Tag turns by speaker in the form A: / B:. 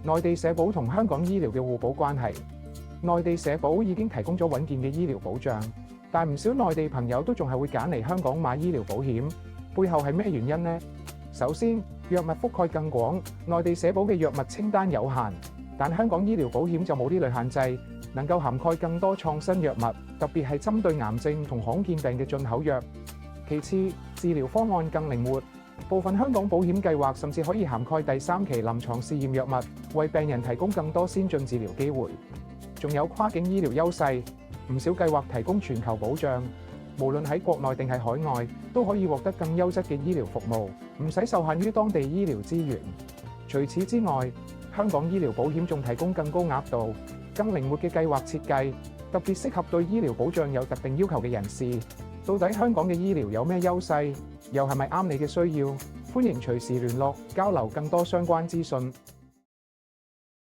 A: 內地社保同香港醫療嘅互補關係。內地社保已經提供咗穩健嘅醫療保障，但唔少內地朋友都仲係會揀嚟香港買醫療保險，背後係咩原因呢？首先，藥物覆蓋更廣，內地社保嘅藥物清單有限，但香港醫療保險就冇呢類限制，能夠涵蓋更多創新藥物，特別係針對癌症同罕見病嘅進口藥。其次，治療方案更靈活，部分香港保險計劃甚至可以涵蓋第3期臨床試驗藥物，為病人提供更多先進治療機會。仲有跨境醫療優勢，唔少計劃提供全球保障，無論喺國內定係海外，都可以獲得更優質嘅醫療服務，唔使受限於當地醫療資源。除此之外，香港醫療保險仲提供更高額度、更靈活嘅計劃設計，特別適合對醫療保障有特定要求嘅人士。到底香港嘅醫療有咩優勢？又係咪啱你嘅需要？歡迎隨時聯絡交流更多相關資訊。